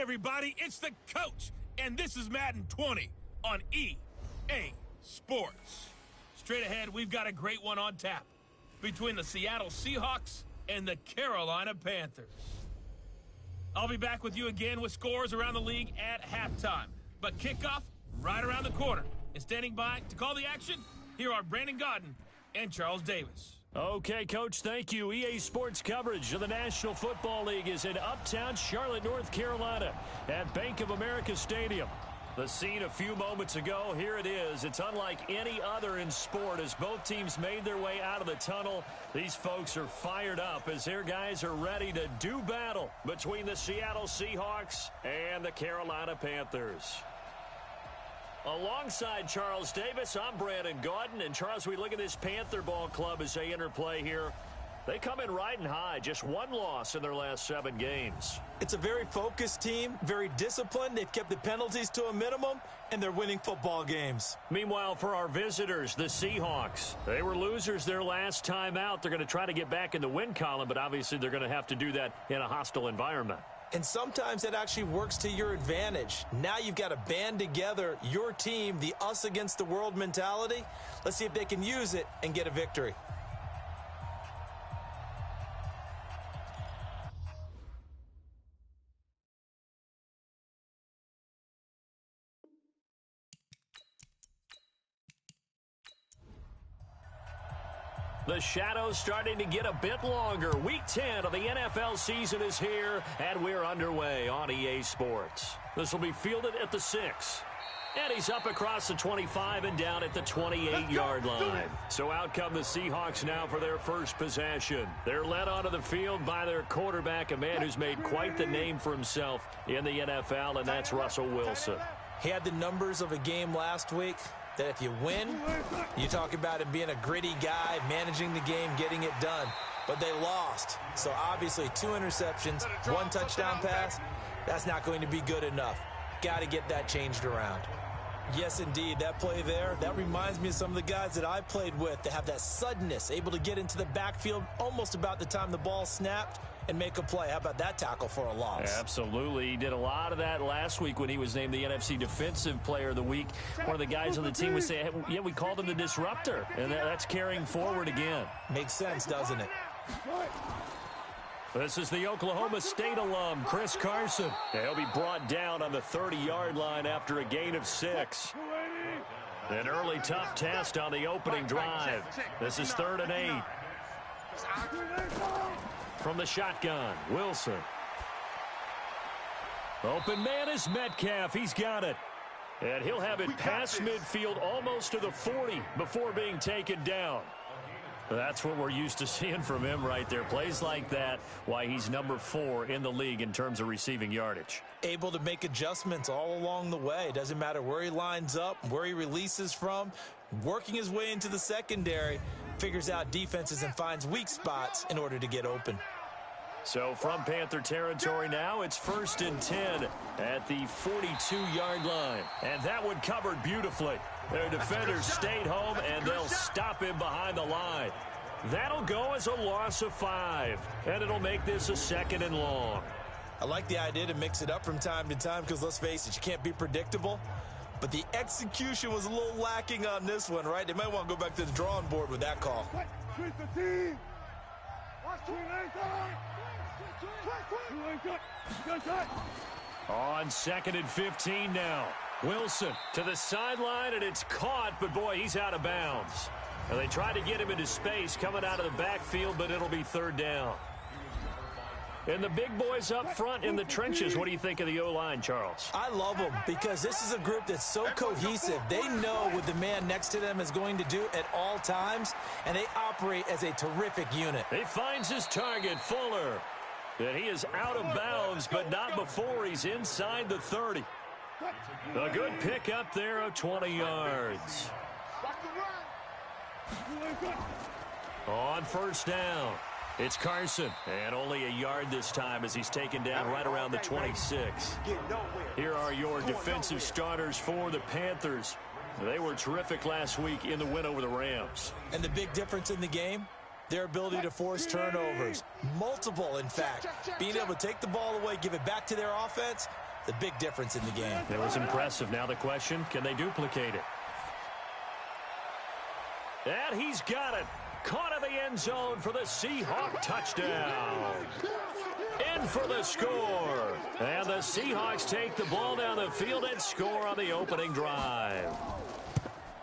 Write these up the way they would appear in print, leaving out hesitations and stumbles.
everybody, it's the coach, and this is Madden 20 on EA Sports. Straight ahead, we've got a great one on tap between the Seattle Seahawks and the Carolina Panthers. I'll be back with you again with scores around the league at halftime, but kickoff right around the corner. And standing by to call the action, here are Brandon Godden and Charles Davis. Okay, Coach, thank you. EA Sports coverage of the National Football League is in uptown Charlotte, North Carolina at Bank of America Stadium. The scene a few moments ago, here it is. It's unlike any other in sport as both teams made their way out of the tunnel. These folks are fired up as their guys are ready to do battle between the Seattle Seahawks and the Carolina Panthers. Alongside Charles Davis, I'm Brandon Godden. And Charles, we look at this Panther ball club as they interplay here. They come in riding high, just one loss in their last 7 games. It's a very focused team, very disciplined. They've kept the penalties to a minimum, and they're winning football games. Meanwhile, for our visitors, the Seahawks, they were losers their last time out. They're going to try to get back in the win column, but obviously they're going to have to do that in a hostile environment. And sometimes that actually works to your advantage. Now you've got to band together your team, the us against the world mentality. Let's see if they can use it and get a victory. The shadows starting to get a bit longer. Week 10 of the NFL season is here, and we're underway on EA Sports. This will be fielded at the 6. And he's up across the 25 and down at the 28-yard line. So out come the Seahawks now for their first possession. They're led onto the field by their quarterback, a man who's made quite the name for himself in the NFL, and that's Russell Wilson. He had the numbers of a game last week that if you win, you talk about him being a gritty guy, managing the game, getting it done. But they lost. So obviously 2 interceptions, 1 touchdown pass, that's not going to be good enough. Got to get that changed around. Yes, indeed, that play there, that reminds me of some of the guys that I played with that have that suddenness, able to get into the backfield almost about the time the ball snapped and make a play. How about that tackle for a loss? Absolutely. He did a lot of that last week when he was named the NFC Defensive Player of the Week. One of the guys on the team would say, hey, yeah, we called him the disruptor, and that's carrying forward again. Makes sense, doesn't it? This is the Oklahoma State alum, Chris Carson. He'll be brought down on the 30-yard line after a gain of 6. An early tough test on the opening drive. This is 3rd and 8. From the shotgun, Wilson. Open man is Metcalf. He's got it. And he'll have it past midfield almost to the 40 before being taken down. That's what we're used to seeing from him right there. Plays like that, why he's number 4 in the league in terms of receiving yardage. Able to make adjustments all along the way. Doesn't matter where he lines up, where he releases from. Working his way into the secondary, figures out defenses and finds weak spots in order to get open. So from Panther territory now, it's 1st and 10 at the 42-yard line. And that one covered beautifully. Their defenders stayed home, and they'll stop him behind the line. That'll go as a loss of 5, and it'll make this a 2nd and long. I like the idea to mix it up from time to time because, let's face it, you can't be predictable. But the execution was a little lacking on this one, right? They might want to go back to the drawing board with that call. On 2nd and 15 now. Wilson to the sideline, and it's caught, but boy, he's out of bounds. And they tried to get him into space coming out of the backfield, but it'll be 3rd down. And the big boys up front in the trenches, what do you think of the O-line, Charles? I love them because this is a group that's so cohesive. They know what the man next to them is going to do at all times, and they operate as a terrific unit. He finds his target, Fuller. And he is out of bounds, but not before he's inside the 30. A good pick up there of 20 yards. On 1st down, it's Carson. And only a yard this time as he's taken down right around the 26. Here are your defensive starters for the Panthers. They were terrific last week in the win over the Rams. And the big difference in the game? Their ability to force turnovers. Multiple, in fact. Being able to take the ball away, give it back to their offense, the big difference in the game. It was impressive. Now the question, can they duplicate it? And he's got it. Caught in the end zone for the Seahawks touchdown. In for the score. And the Seahawks take the ball down the field and score on the opening drive.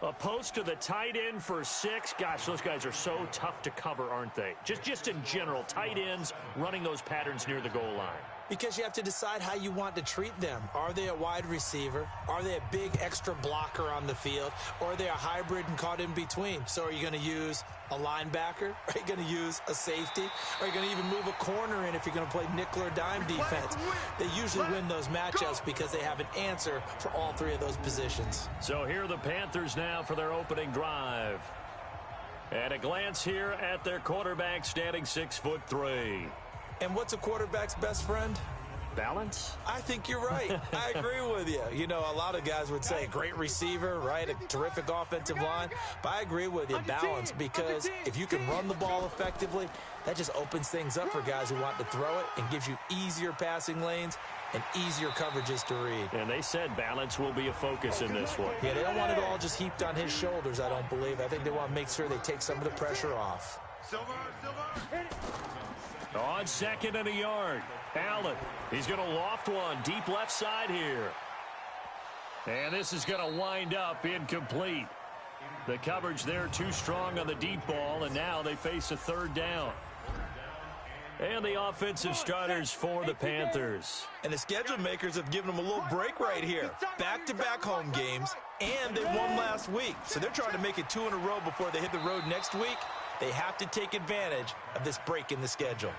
A post to the tight end for 6. Gosh, those guys are so tough to cover, aren't they? Just in general, tight ends running those patterns near the goal line. Because you have to decide how you want to treat them. Are they a wide receiver? Are they a big extra blocker on the field? Or are they a hybrid and caught in between? So are you going to use a linebacker? Are you going to use a safety? Are you going to even move a corner in if you're going to play nickel or dime defense? They usually win those matchups because they have an answer for all 3 of those positions. So here are the Panthers now for their opening drive. And a glance here at their quarterback standing 6'3". And what's a quarterback's best friend? Balance? I think you're right. I agree with you. You know, a lot of guys would say great receiver, right? A terrific offensive line. But I agree with you, balance, because if you can run the ball effectively, that just opens things up for guys who want to throw it and gives you easier passing lanes and easier coverages to read. And they said balance will be a focus in this one. Yeah, they don't want it all just heaped on his shoulders, I don't believe. I think they want to make sure they take some of the pressure off. On 2nd and a yard, Allen. He's going to loft one deep left side here. And this is going to wind up incomplete. The coverage there too strong on the deep ball, and now they face a 3rd down. And the offensive starters for the Panthers. And the schedule makers have given them a little break right here. Back-to-back home games, and they won last week. So they're trying to make it 2 in a row before they hit the road next week. They have to take advantage of this break in the schedule.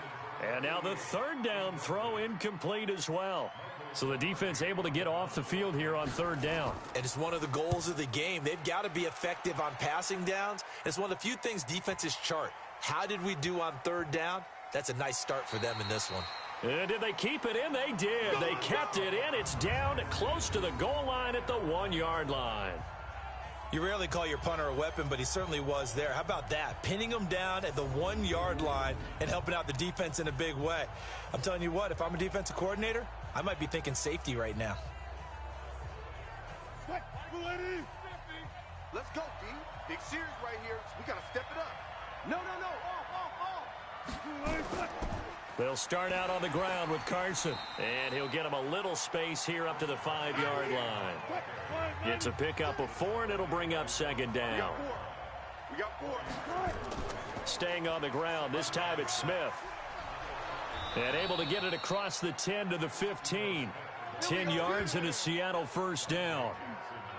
And now the 3rd down throw incomplete as well. So the defense able to get off the field here on 3rd down. And it's one of the goals of the game. They've got to be effective on passing downs. It's one of the few things defenses chart. How did we do on 3rd down? That's a nice start for them in this one. And did they keep it in? They did. They kept it in. It's down close to the goal line at the 1-yard line. You rarely call your punter a weapon, but he certainly was there. How about that? Pinning him down at the 1-yard line and helping out the defense in a big way. I'm telling you what, if I'm a defensive coordinator, I might be thinking safety right now. Let's go, D. Big series right here. We got to step it up. No. They'll start out on the ground with Carson. And he'll get him a little space here up to the 5-yard line. It's a pickup of 4, and it'll bring up 2nd down. We got 4. Staying on the ground, this time it's Smith. And able to get it across the 10 to the 15. 10 yards and a Seattle 1st down.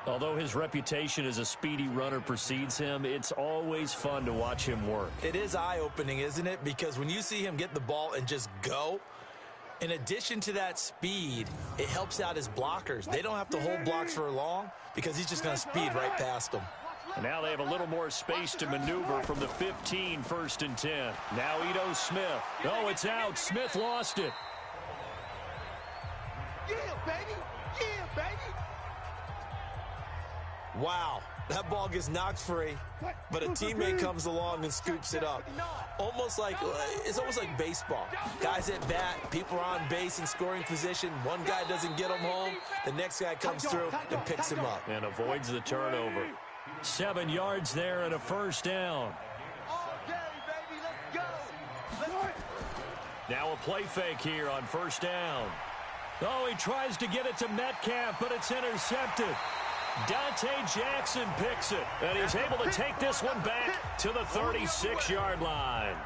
Although his reputation as a speedy runner precedes him, it's always fun to watch him work. It is eye-opening, isn't it? Because when you see him get the ball and just go, in addition to that speed, it helps out his blockers. They don't have to hold blocks for long because he's just going to speed right past them. And now they have a little more space to maneuver from the 15, 1st and 10. Now Ito Smith. Oh, it's out. Smith lost it. Yeah, baby. Wow, that ball gets knocked free, but a teammate comes along and scoops it up. It's almost like baseball. Guys at bat, people are on base in scoring position. One guy doesn't get him home, the next guy comes through and picks him up. And avoids the turnover. 7 yards there and a 1st down. Okay, baby, let's go. Now a play fake here on 1st down. Oh, he tries to get it to Metcalf, but it's intercepted. Dante Jackson picks it, and he's able to take this one back to the 36-yard line.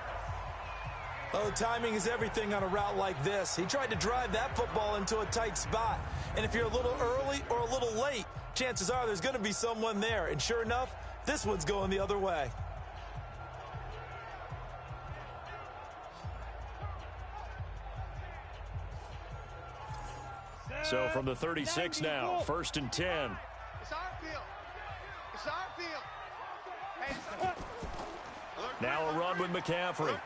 Oh, timing is everything on a route like this. He tried to drive that football into a tight spot. And if you're a little early or a little late, chances are there's going to be someone there. And sure enough, this one's going the other way. So from the 36 now, 1st and 10. It's our field. It's our field. Now a run with McCaffrey.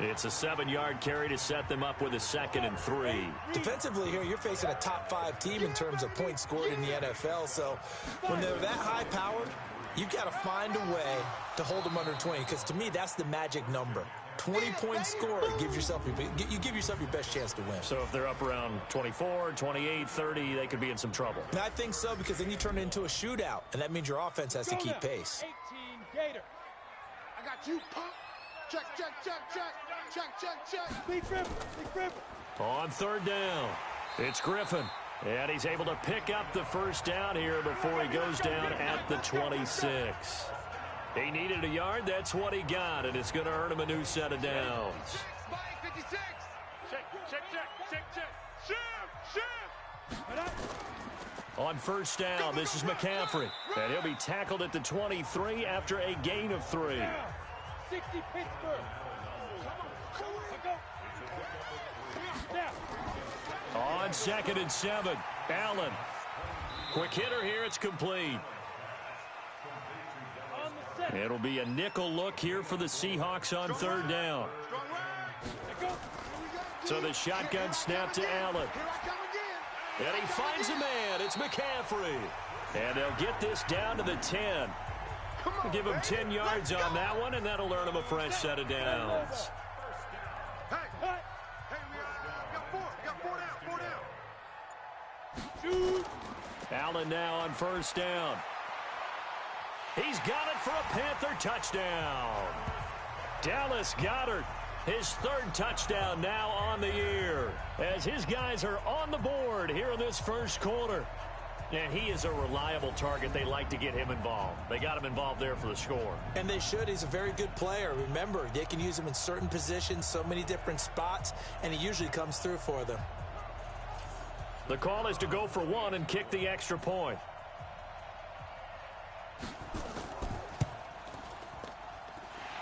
It's a 7-yard carry to set them up with a 2nd and 3. Defensively here, you're facing a top 5 team in terms of points scored in the NFL. So when they're that high powered, you've got to find a way to hold them under 20. Because to me, that's the magic number. 20-point score, you give yourself your best chance to win. So if they're up around 24, 28, 30, they could be in some trouble. And I think so, because then you turn it into a shootout, and that means your offense has to keep pace. 18 Gator. I got you, punk. Check, check, check, check. Check, check, check. Big Griffin, Big Griffin. On third down, it's Griffin. And he's able to pick up the first down here before he goes down at the 26. He needed a yard. That's what he got, and it's going to earn him a new set of downs. Spike 56. Check, check, check, check, check. Shift, shift. On first down, this is McCaffrey. And he'll be tackled at the 23 after a gain of 3. 60 Pittsburgh. On 2nd and 7, Allen. Quick hitter here, it's complete. It'll be a nickel look here for the Seahawks on third down. So the shotgun snap to Allen. And he finds a man. It's McCaffrey. And they'll get this down to the 10. We'll give him 10 yards on that one, and that'll earn him a fresh set of downs. Allen now on first down. He's got it for a Panther touchdown. Dallas Goedert, his third touchdown now on the year, as his guys are on the board here in this first quarter. And he is a reliable target. They like to get him involved. They got him involved there for the score. And they should. He's a very good player. Remember, they can use him in certain positions, so many different spots, and he usually comes through for them. The call is to go for one and kick the extra point.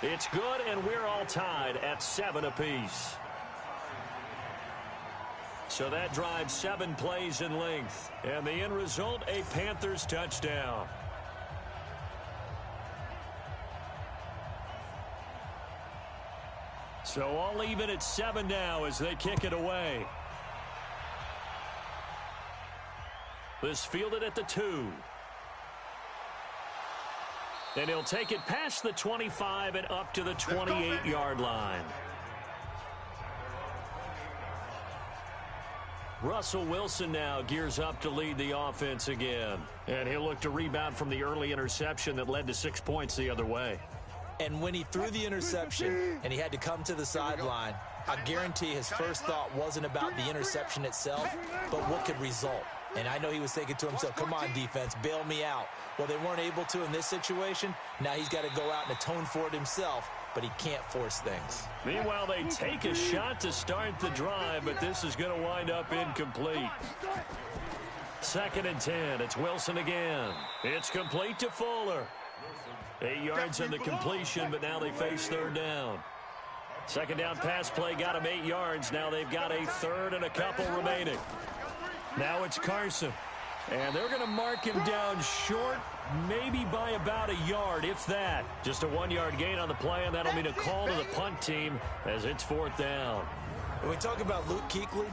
It's good, and we're all tied at 7 apiece. So that drives 7 plays in length. And the end result, a Panthers touchdown. So all even at 7 now as they kick it away. This fielded at the 2. And he'll take it past the 25 and up to the 28-yard line. Russell Wilson now gears up to lead the offense again. And he'll look to rebound from the early interception that led to 6 points the other way. And when he threw the interception and he had to come to the sideline, I guarantee his first thought wasn't about the interception itself, but what could result. And I know he was thinking to himself, come on, defense, bail me out. Well, they weren't able to in this situation. Now he's got to go out and atone for it himself, but he can't force things. Meanwhile, they take a shot to start the drive, but this is going to wind up incomplete. 2nd and 10. It's Wilson again. It's complete to Fuller. 8 yards on the completion, but now they face third down. Second down pass play got him 8 yards. Now they've got a third and a couple remaining. Now it's Carson. And they're going to mark him down short, maybe by about a yard, if that. Just a 1-yard gain on the play, and that'll mean a call to the punt team as it's 4th down. When we talk about Luke Kuechly,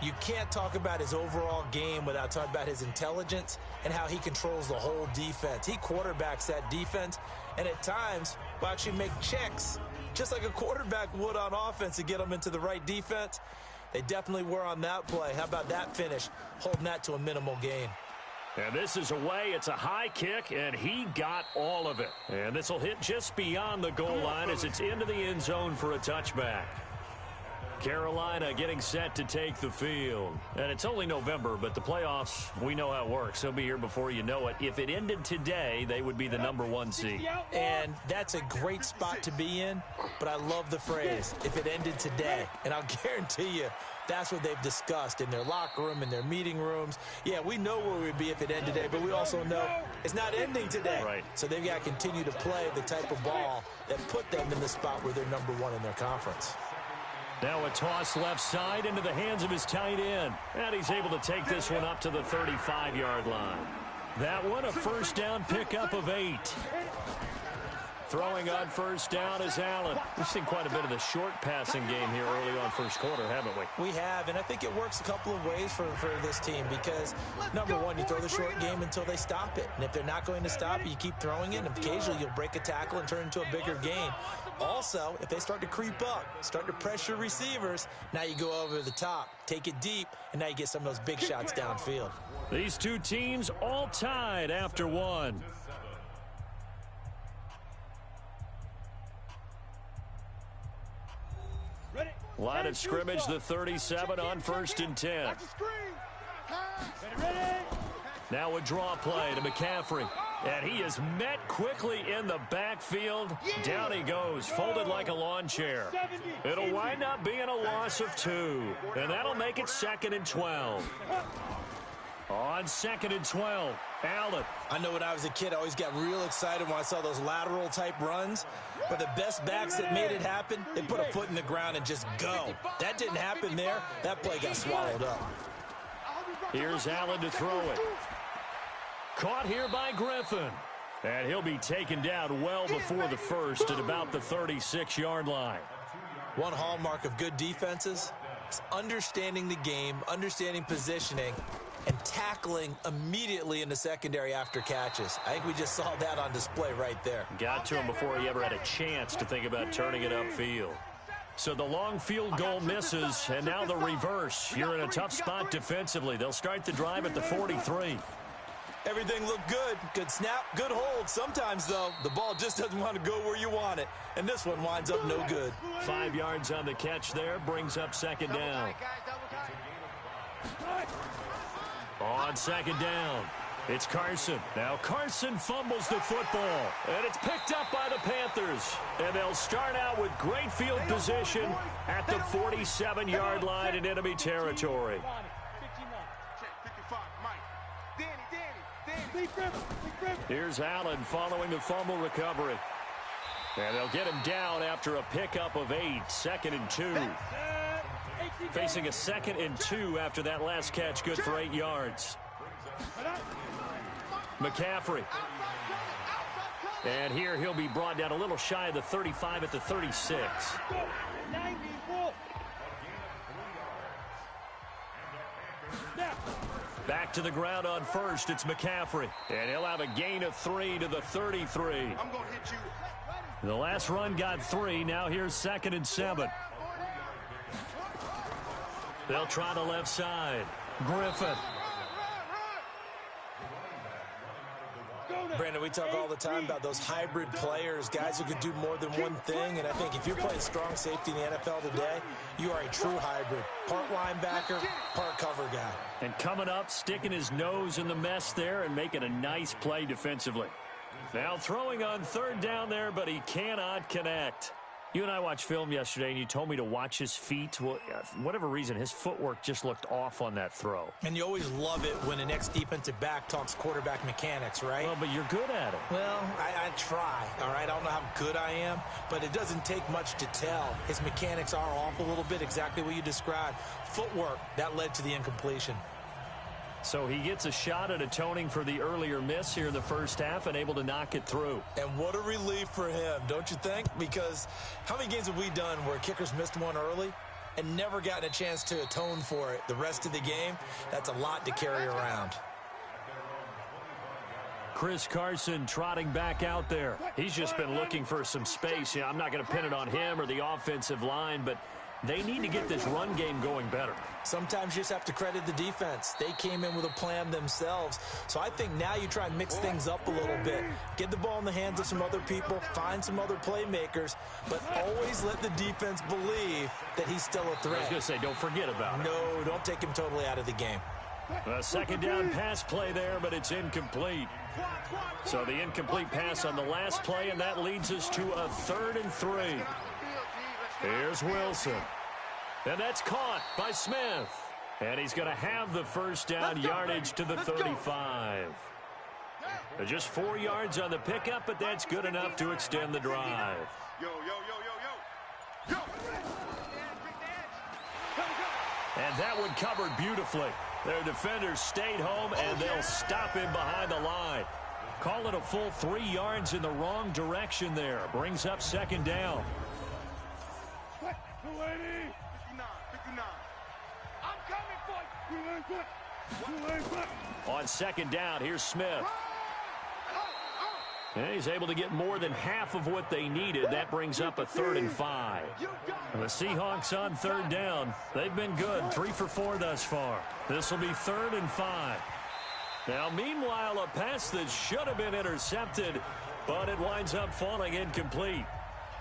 you can't talk about his overall game without talking about his intelligence and how he controls the whole defense. He quarterbacks that defense, and at times will actually make checks, just like a quarterback would on offense to get them into the right defense. They definitely were on that play. How about that finish, holding that to a minimal gain? And this is away. It's a high kick, and he got all of it. And this will hit just beyond the goal line as it's into the end zone for a touchback. Carolina getting set to take the field. And it's only November, but the playoffs, we know how it works. They'll be here before you know it. If it ended today, they would be the #1 seed. And that's a great spot to be in, but I love the phrase, if it ended today. And I'll guarantee you, that's what they've discussed in their locker room, in their meeting rooms. Yeah, we know where we'd be if it ended today, but we also know it's not ending today. Right. So they've got to continue to play the type of ball that put them in the spot where they're #1 in their conference. Now a toss left side into the hands of his tight end. And he's able to take this one up to the 35-yard line. That one a first down pickup of 8. Throwing on first down is Allen. We've seen quite a bit of the short passing game here early on first quarter, haven't we? We have, and I think it works a couple of ways for this team because, #1, you throw the short game until they stop it. And if they're not going to stop it, you keep throwing it, and occasionally you'll break a tackle and turn into a bigger gain. Also, if they start to creep up, start to pressure receivers, now you go over the top, take it deep, and now you get some of those big shots downfield. These two teams all tied after one. Line of scrimmage, the 37 on 1st and 10. Now a draw play to McCaffrey. And he is met quickly in the backfield. Down he goes, folded like a lawn chair. It'll wind up being a loss of 2. And that'll make it 2nd and 12. On 2nd and 12, Allen. I know when I was a kid, I always got real excited when I saw those lateral type runs. But the best backs that made it happen, they put a foot in the ground and just go. That didn't happen there. That play got swallowed up. Here's Allen to throw it. Caught here by Griffin. And he'll be taken down well before the first at about the 36-yard line. One hallmark of good defenses is understanding the game, understanding positioning, and tackling immediately in the secondary after catches. I think we just saw that on display right there. Got to him before he ever had a chance to think about turning it upfield. So the long field goal misses, and now the reverse. You're in a tough spot defensively. They'll start the drive at the 43. Everything looked good. Good snap, good hold. Sometimes, though, the ball just doesn't want to go where you want it. And this one winds up no good. 5 yards on the catch there, brings up 2nd down. On 2nd down, it's Carson. Now Carson fumbles the football, and it's picked up by the Panthers. And they'll start out with great field position at the 47-yard line in enemy territory. Here's Allen following the fumble recovery. And they'll get him down after a pickup of 8, 2nd and 2. Facing a 2nd and 2 after that last catch, good for 8 yards. McCaffrey. And here he'll be brought down a little shy of the 35 at the 36. Back to the ground on 1st, it's McCaffrey. And he'll have a gain of 3 to the 33. I'm gonna hit you. The last run got 3, now here's 2nd and 7. They'll try the left side. Griffin. Brandon, we talk all the time about those hybrid players, guys who could do more than one thing. And I think if you're playing strong safety in the NFL today, you are a true hybrid. Part linebacker, part cover guy. And coming up, sticking his nose in the mess there and making a nice play defensively. Now throwing on 3rd down there, but he cannot connect. You and I watched film yesterday, and you told me to watch his feet. Well, for whatever reason, his footwork just looked off on that throw. And you always love it when an ex-defensive back talks quarterback mechanics, right? Well, but you're good at it. Well, I try, all right? I don't know how good I am, but it doesn't take much to tell. His mechanics are off a little bit, exactly what you described. Footwork, that led to the incompletion. So he gets a shot at atoning for the earlier miss here in the first half and able to knock it through. And what a relief for him, don't you think? Because how many games have we done where kickers missed one early and never gotten a chance to atone for it the rest of the game? That's a lot to carry around. Chris Carson trotting back out there. He's just been looking for some space. Yeah, I'm not going to pin it on him or the offensive line, but they need to get this run game going better. Sometimes you just have to credit the defense. They came in with a plan themselves. So I think now you try and mix things up a little bit. Get the ball in the hands of some other people, find some other playmakers, but always let the defense believe that he's still a threat. I was going to say, don't forget about it. No, don't take him totally out of the game. A 2nd down pass play there, but it's incomplete. So the incomplete pass on the last play, and that leads us to a 3rd and 3. Here's Wilson. And that's caught by Smith. And he's going to have the first down, yardage to the 35. Just 4 yards on the pickup, but that's good enough to extend the drive. And that one covered beautifully. Their defenders stayed home, and they'll stop him behind the line. Call it a full 3 yards in the wrong direction there. Brings up 2nd down. On 2nd down, here's Smith. And he's able to get more than half of what they needed. That brings up a 3rd and 5. The Seahawks on 3rd down. They've been good, 3 for 4 thus far. This will be 3rd and 5. Now, meanwhile, a pass that should have been intercepted, but it winds up falling incomplete.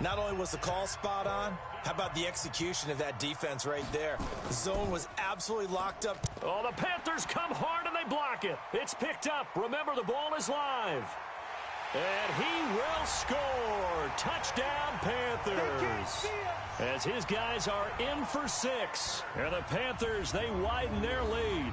Not only was the call spot on, how about the execution of that defense right there? The zone was absolutely locked up. Oh, the Panthers come hard and they block it. It's picked up. Remember, the ball is live. And he will score. Touchdown, Panthers. As his guys are in for 6. And the Panthers, they widen their lead.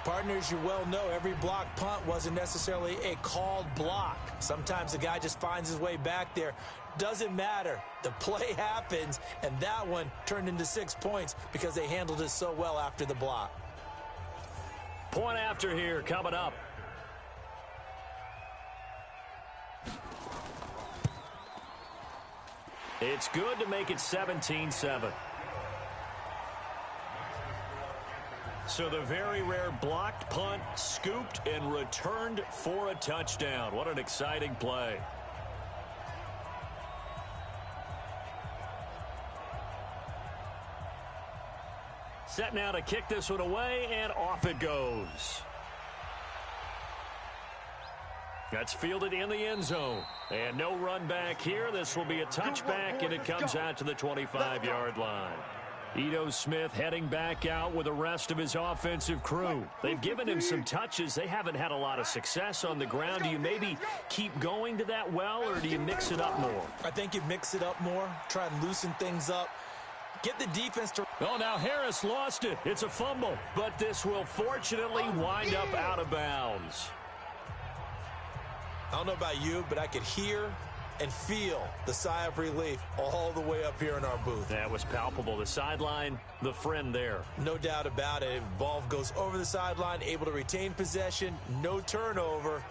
Partners, you well know every block punt wasn't necessarily a called block. Sometimes the guy just finds his way back there. Doesn't matter. The play happens, and that one turned into 6 points because they handled it so well after the block. Point after here coming up. It's good to make it 17-7. So the very rare blocked punt, scooped and returned for a touchdown. What an exciting play. Set now to kick this one away, and off it goes. That's fielded in the end zone. And no run back here. This will be a touchback, and it comes out to the 25-yard line. Ito Smith heading back out with the rest of his offensive crew. They've given him some touches. They haven't had a lot of success on the ground. Do you maybe keep going to that well, or do you mix it up more? I think you mix it up more, try and loosen things up. Get the defense to... Oh, now Harris lost it. It's a fumble, but this will fortunately wind up out of bounds. I don't know about you, but I could hear and feel the sigh of relief all the way up here in our booth. That was palpable. The sideline, the friend there. No doubt about it. Ball goes over the sideline, able to retain possession, no turnover.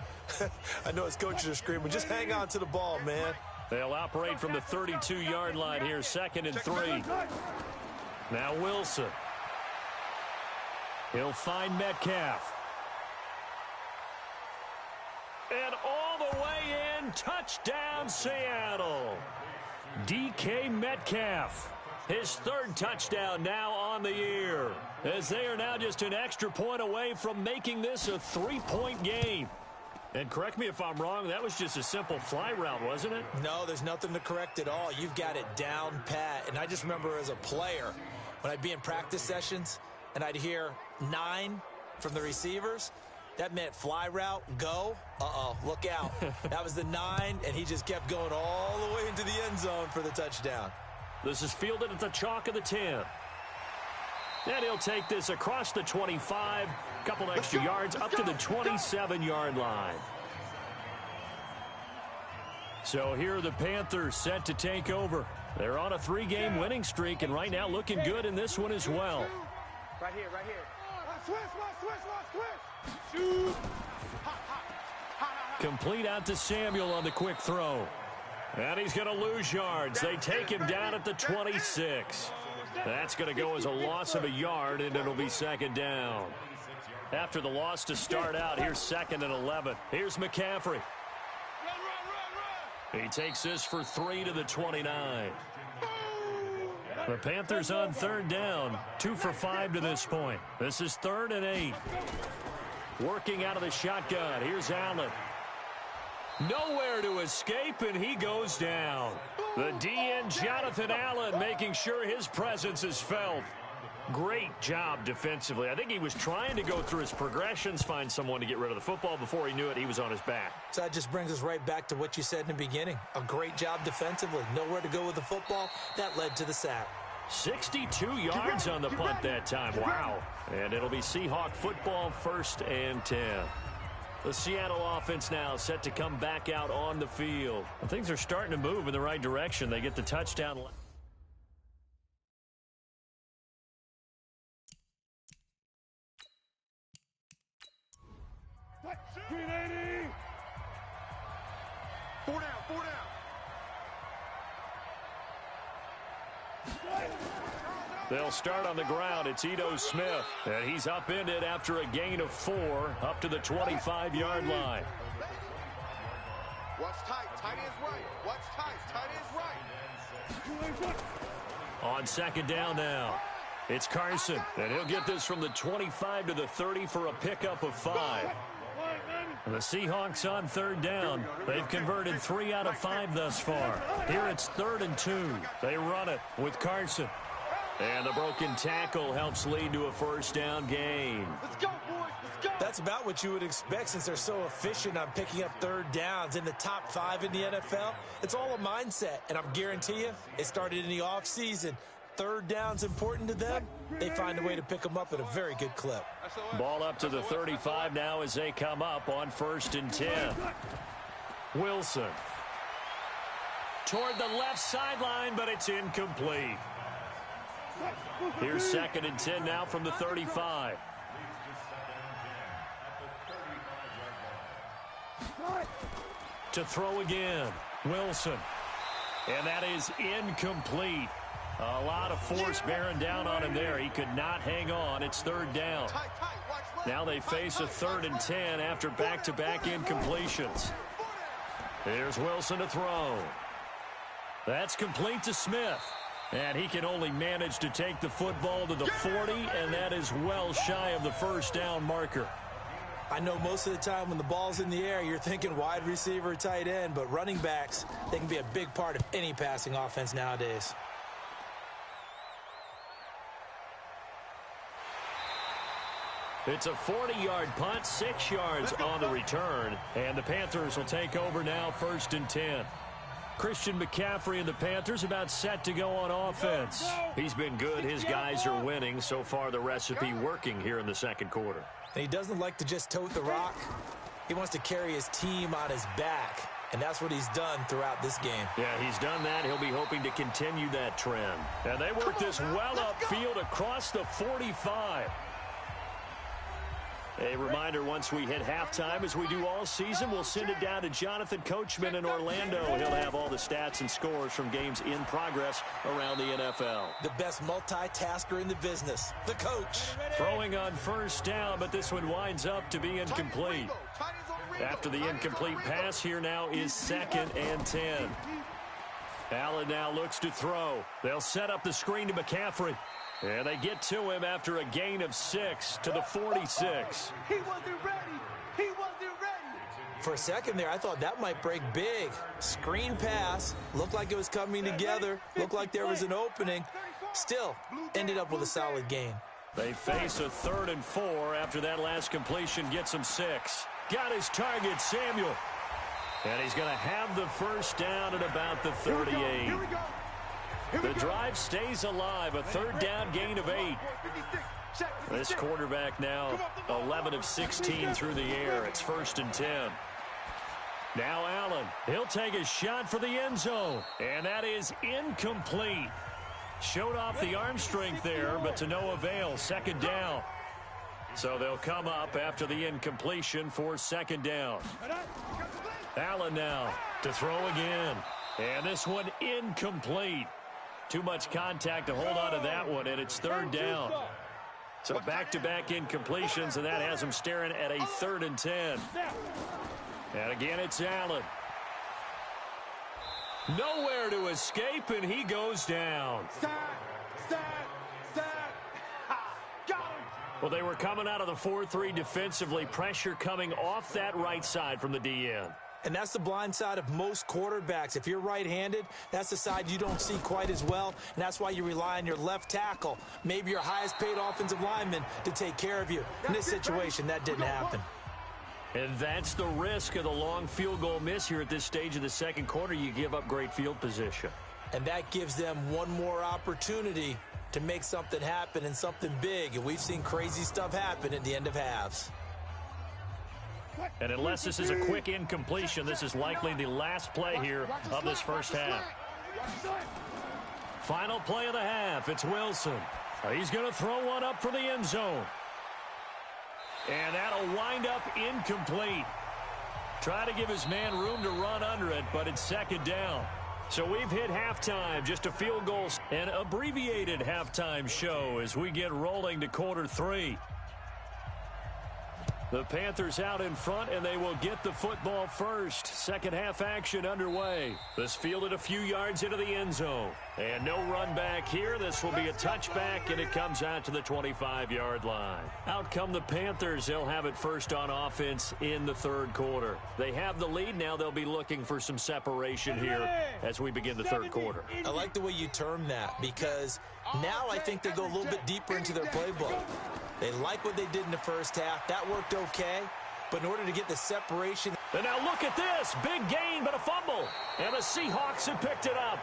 I know his coaches are screaming, just hang on to the ball, man. They'll operate from the 32-yard line here, 2nd and 3. Now Wilson. He'll find Metcalf. And all the way in, touchdown Seattle. DK Metcalf, his 3rd touchdown now on the year, as they are now just an extra point away from making this a 3-point game. And correct me if I'm wrong, that was just a simple fly route, wasn't it? No, there's nothing to correct at all. You've got it down pat. And I just remember as a player, when I'd be in practice sessions and I'd hear 9 from the receivers, that meant fly route, go. Look out. That was the 9, and he just kept going all the way into the end zone for the touchdown. This is fielded at the chalk of the 10. And he'll take this across the 25, couple extra yards up to the 27-yard line. So here are the Panthers set to take over. They're on a 3-game winning streak, and right now looking good in this one as well. Right here, right here. Switch. Complete out to Samuel on the quick throw. And he's going to lose yards. They take him down at the 26. That's going to go as a loss of a yard, and it'll be 2nd down. After the loss to start out, here's 2nd and 11. Here's McCaffrey. He takes this for 3 to the 29. The Panthers on 3rd down, 2 for 5 to this point. This is 3rd and 8. Working out of the shotgun. Here's Allen. Nowhere to escape, and he goes down. The DN, Jonathan Allen, making sure his presence is felt. Great job defensively. I think he was trying to go through his progressions, find someone to get rid of the football. Before he knew it, he was on his back. So that just brings us right back to what you said in the beginning. A great job defensively. Nowhere to go with the football. That led to the sack. 62 yards on the punt that time. Wow. And it'll be Seahawk football, 1st and 10. The Seattle offense now set to come back out on the field. And things are starting to move in the right direction. They get the touchdown. Green 80. 4 down, 4 down. They'll start on the ground. It's Ito Smith, and he's upended after a gain of 4 up to the 25-yard line. What's tight? Tight is right. What's tight? Tight is right. On second down now, it's Carson, and he'll get this from the 25 to the 30 for a pickup of 5. And the Seahawks on third down. They've converted 3 out of 5 thus far. Here it's 3rd and 2. They run it with Carson. And the broken tackle helps lead to a first down gain. Let's go, boys. Let's go. That's about what you would expect since they're so efficient on picking up third downs in the top 5 in the NFL. It's all a mindset, and I'm guarantee you it started in the offseason. Third down's important to them. They find a way to pick them up at a very good clip. Ball up to the 35 now as they come up on 1st and 10. Wilson. Toward the left sideline, but it's incomplete. Here's 2nd and 10 now from the 35. To throw again, Wilson. And that is incomplete. A lot of force bearing down on him there. He could not hang on. It's 3rd down. Now they face a 3rd and 10 after back-to-back incompletions. Here's Wilson to throw. That's complete to Smith. And he can only manage to take the football to the 40, and that is well shy of the first down marker. I know most of the time when the ball's in the air, you're thinking wide receiver, tight end, but running backs, they can be a big part of any passing offense nowadays. It's a 40-yard punt, 6 yards on the return, and the Panthers will take over now 1st and 10. Christian McCaffrey and the Panthers about set to go on offense. He's been good. His guys are winning. So far, the recipe working here in the second quarter. And he doesn't like to just tote the rock. He wants to carry his team on his back, and that's what he's done throughout this game. Yeah, he's done that. He'll be hoping to continue that trend. And they work this well upfield across the 45. A reminder, once we hit halftime, as we do all season, we'll send it down to Jonathan Coachman in Orlando. He'll have all the stats and scores from games in progress around the NFL. The best multitasker in the business, the coach. Throwing on 1st down, but this one winds up to be incomplete. After the incomplete pass, here now is 2nd and 10. Allen now looks to throw. They'll set up the screen to McCaffrey. And they get to him after a gain of 6 to the 46. He wasn't ready. He wasn't ready. For a second there, I thought that might break big. Screen pass. Looked like it was coming together. Looked like there was an opening. Still, ended up with a solid gain. They face a 3rd and 4 after that last completion gets him 6. Got his target, Samuel. And he's going to have the first down at about the 38. Here we go. The drive stays alive, a 3rd down gain of 8. This quarterback now 11 of 16 through the air. It's 1st and 10. Now Allen, he'll take a shot for the end zone, and that is incomplete. Showed off the arm strength there, but to no avail. 2nd down. So they'll come up after the incompletion for 2nd down. Allen now to throw again, and this one incomplete. Too much contact to hold on to that one, and it's 3rd down. So back-to-back incompletions, and that has them staring at a 3rd and 10. And again, it's Allen. Nowhere to escape, and he goes down. Sack. Got him. Well, they were coming out of the 4-3 defensively. Pressure coming off that right side from the DN. And that's the blind side of most quarterbacks. If you're right-handed, that's the side you don't see quite as well, and that's why you rely on your left tackle, maybe your highest-paid offensive lineman, to take care of you. In this situation, that didn't happen. And that's the risk of the long field goal miss here at this stage of the second quarter. You give up great field position. And that gives them one more opportunity to make something happen and something big. And we've seen crazy stuff happen at the end of halves. And unless this is a quick incompletion, this is likely the last play here of this first half. Final play of the half. It's Wilson. He's going to throw one up for the end zone. And that'll wind up incomplete. Try to give his man room to run under it, but it's 2nd down. So we've hit halftime, just a field goal, an abbreviated halftime show as we get rolling to quarter 3. The Panthers out in front, and they will get the football first. Second half action underway. This fielded a few yards into the end zone. And no run back here. This will be a touchback, and it comes out to the 25-yard line. Out come the Panthers. They'll have it first on offense in the third quarter. They have the lead now. They'll be looking for some separation here as we begin the third quarter. I like the way you term that, because now I think they go a little bit deeper into their playbook. They like what they did in the first half. That worked okay. But in order to get the separation. And now look at this. Big gain, but a fumble. And the Seahawks have picked it up.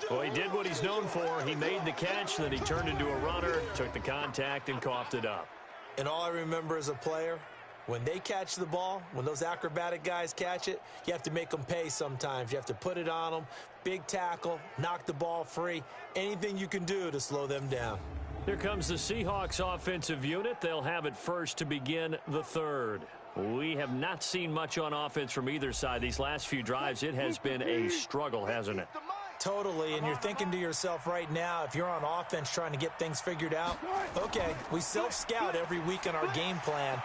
Well, he did what he's known for. He made the catch, then he turned into a runner, took the contact, and coughed it up. And all I remember as a player, when they catch the ball, when those acrobatic guys catch it, you have to make them pay sometimes. You have to put it on them, big tackle, knock the ball free, anything you can do to slow them down. Here comes the Seahawks offensive unit. They'll have it first to begin the third. We have not seen much on offense from either side. These last few drives, it has been a struggle, hasn't it? Totally, and you're thinking to yourself right now, if you're on offense trying to get things figured out, okay, we self-scout every week in our game plan.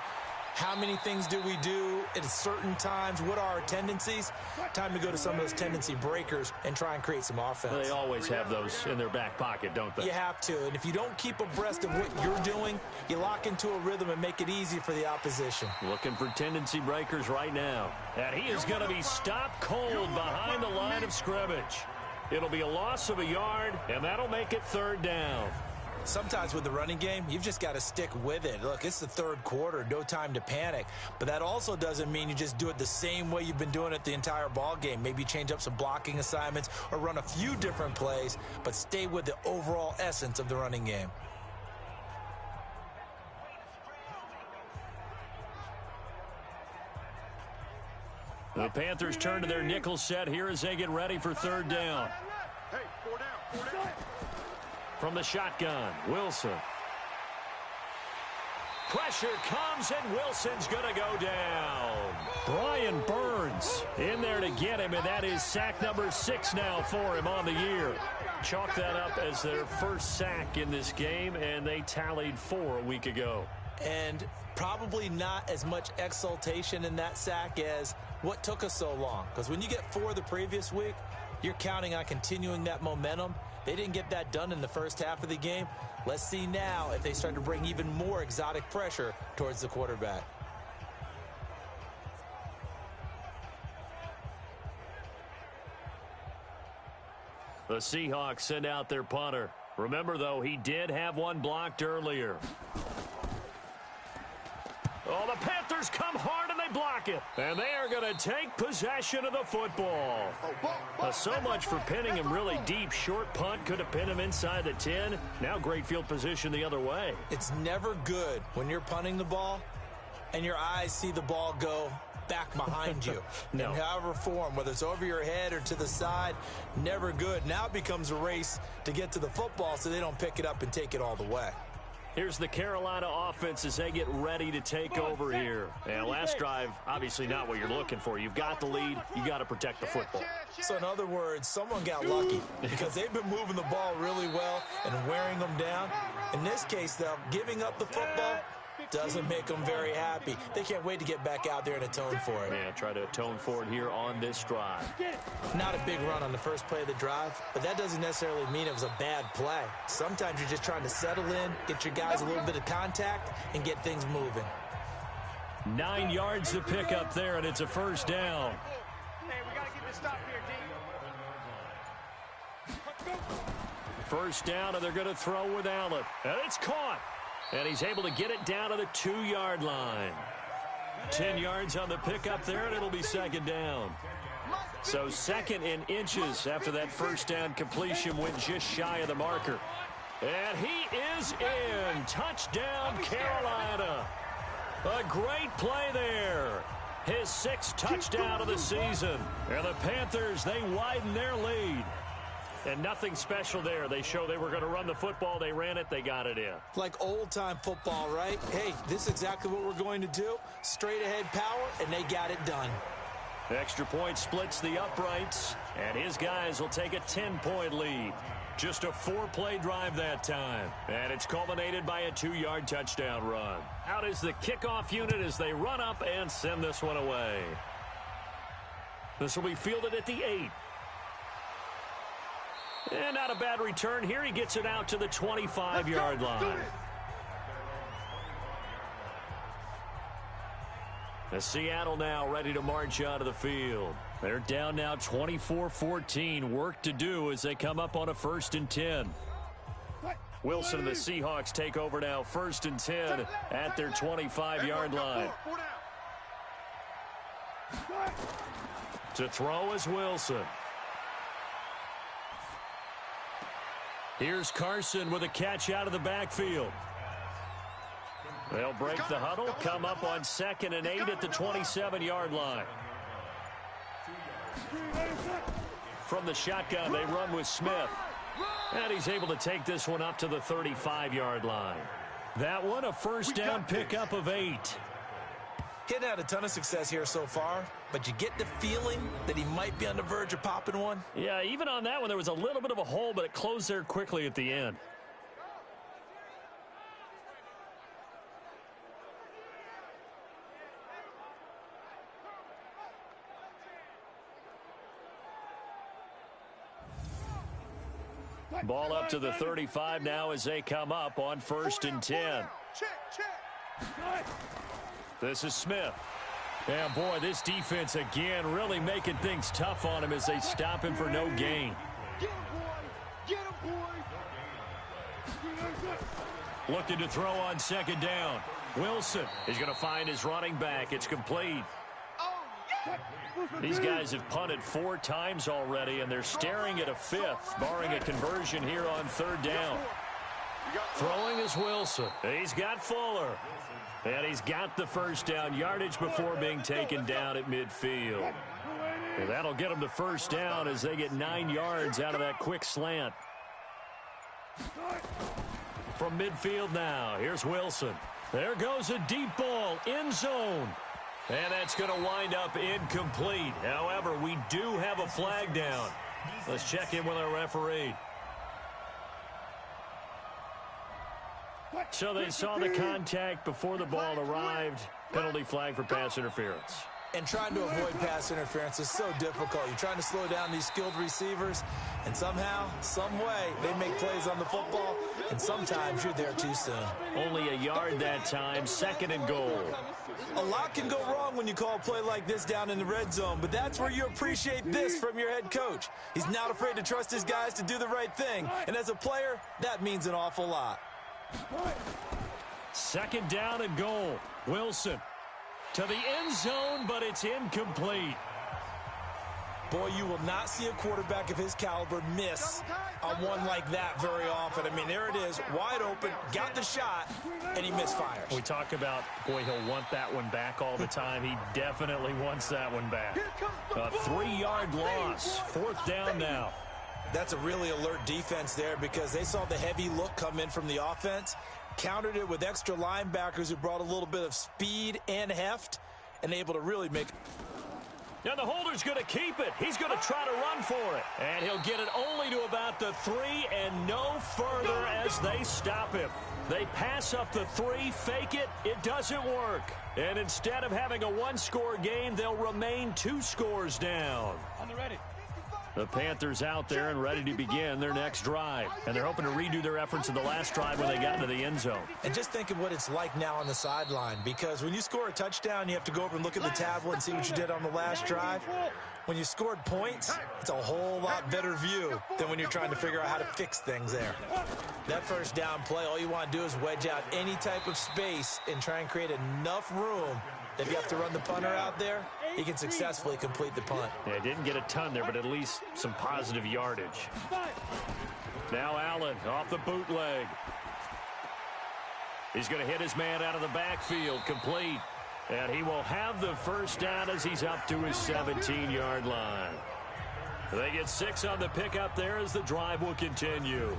How many things do we do at certain times? What are our tendencies? Time to go to some of those tendency breakers and try and create some offense. They always have those in their back pocket, don't they? You have to, and if you don't keep abreast of what you're doing, you lock into a rhythm and make it easy for the opposition. Looking for tendency breakers right now. And he is going to be stopped cold behind the line of scrimmage. It'll be a loss of a yard, and that'll make it third down. Sometimes with the running game, you've just got to stick with it. Look, it's the third quarter, no time to panic. But that also doesn't mean you just do it the same way you've been doing it the entire ball game. Maybe change up some blocking assignments or run a few different plays, but stay with the overall essence of the running game. The Panthers turn to their nickel set here as they get ready for third down. Hey, four down. From the shotgun, Wilson. Pressure comes, and Wilson's going to go down. Brian Burns in there to get him, and that is sack number 6 now for him on the year. Chalk that up as their first sack in this game, and they tallied 4 a week ago. And probably not as much exultation in that sack as what took us so long. Because when you get 4 the previous week, you're counting on continuing that momentum. They didn't get that done in the first half of the game. Let's see now if they start to bring even more exotic pressure towards the quarterback. The Seahawks send out their punter. Remember, though, he did have one blocked earlier. Oh, the Panthers come hard and they block it. And they are going to take possession of the football. So much for pinning him really deep. Short punt could have pinned him inside the 10. Now great field position the other way. It's never good when you're punting the ball and your eyes see the ball go back behind you. No. In however form, whether it's over your head or to the side, never good. Now it becomes a race to get to the football so they don't pick it up and take it all the way. Here's the Carolina offense as they get ready to take over here. And last drive, obviously not what you're looking for. You've got the lead. You got to protect the football. So in other words, someone got lucky because they've been moving the ball really well and wearing them down. In this case, though, giving up the football doesn't make them very happy. They can't wait to get back out there and atone for it. Yeah, try to atone for it here on this drive. Not a big run on the first play of the drive, but that doesn't necessarily mean it was a bad play. Sometimes you're just trying to settle in, get your guys a little bit of contact, and get things moving. 9 yards to pick up there, and it's a first down. Hey, we got to get this stop here, D. First down, and they're going to throw with Allen. And it's caught. And he's able to get it down to the 2-yard line. 10 yards on the pickup there, and it'll be second down. So second in inches after that first down completion went just shy of the marker. And he is in. Touchdown, Carolina. A great play there. His 6th touchdown of the season. And the Panthers, they widen their lead. And nothing special there. They show they were going to run the football. They ran it. They got it in. Like old-time football, right? Hey, this is exactly what we're going to do. Straight-ahead power, and they got it done. Extra point splits the uprights, and his guys will take a 10-point lead. Just a 4-play drive that time, and it's culminated by a 2-yard touchdown run. Out is the kickoff unit as they run up and send this one away. This will be fielded at the 8. And not a bad return here. He gets it out to the 25-yard line. The Seattle now ready to march out of the field. They're down now 24-14. Work to do as they come up on a 1st and 10. Wilson and the Seahawks take over now 1st and 10 at their 25-yard line. To throw is Wilson. Here's Carson with a catch out of the backfield. They'll break the huddle, come up on 2nd and 8 at the 27-yard line. From the shotgun, they run with Smith. And he's able to take this one up to the 35-yard line. That one, a 1st down pickup of 8. He hadn't had a ton of success here so far, but you get the feeling that he might be on the verge of popping one. Yeah, even on that one, there was a little bit of a hole, but it closed there quickly at the end. Ball up to the 35 now as they come up on 1st and 10. This is Smith. And boy, this defense again really making things tough on him as they stop him for no gain. Looking to throw on 2nd down. Wilson is going to find his running back. It's complete. These guys have punted 4 times already, and they're staring at a 5th, barring a conversion here on 3rd down. Throwing is Wilson. He's got Fuller. And he's got the 1st down yardage before being taken down at midfield. And that'll get them the 1st down as they get 9 yards out of that quick slant. From midfield now, here's Wilson. There goes a deep ball, end zone. And that's going to wind up incomplete. However, we do have a flag down. Let's check in with our referee. So they saw the contact before the ball arrived. Penalty flag for pass interference. And trying to avoid pass interference is so difficult. You're trying to slow down these skilled receivers, and somehow, some way, they make plays on the football, and sometimes you're there too soon. Only a yard that time, 2nd and goal. A lot can go wrong when you call a play like this down in the red zone, but that's where you appreciate this from your head coach. He's not afraid to trust his guys to do the right thing, and as a player, that means an awful lot. 2nd down and goal. Wilson to the end zone, but it's incomplete. Boy, you will not see a quarterback of his caliber miss on one like that very often. I mean, there it is, wide open, got the shot, and he misfires. We talk about, boy, he'll want that one back all the time. He definitely wants that one back. A 3-yard loss, 4th down now. That's a really alert defense there because they saw the heavy look come in from the offense, countered it with extra linebackers who brought a little bit of speed and heft, and able to really make. Now the holder's going to keep it. He's going to try to run for it. And he'll get it only to about the 3 and no further as they stop him. They pass up the 3, fake it. It doesn't work. And instead of having a 1-score game, they'll remain 2 scores down. On the ready. The Panthers out there and ready to begin their next drive. And they're hoping to redo their efforts in the last drive when they got into the end zone. And just think of what it's like now on the sideline, because when you score a touchdown, you have to go over and look at the tablet and see what you did on the last drive. When you scored points, it's a whole lot better view than when you're trying to figure out how to fix things there. That 1st down play, all you want to do is wedge out any type of space and try and create enough room. If you have to run the punter out there, he can successfully complete the punt. Yeah, didn't get a ton there, but at least some positive yardage. Now Allen off the bootleg. He's going to hit his man out of the backfield, complete. And he will have the 1st down as he's up to his 17-yard line. They get 6 on the pickup there as the drive will continue.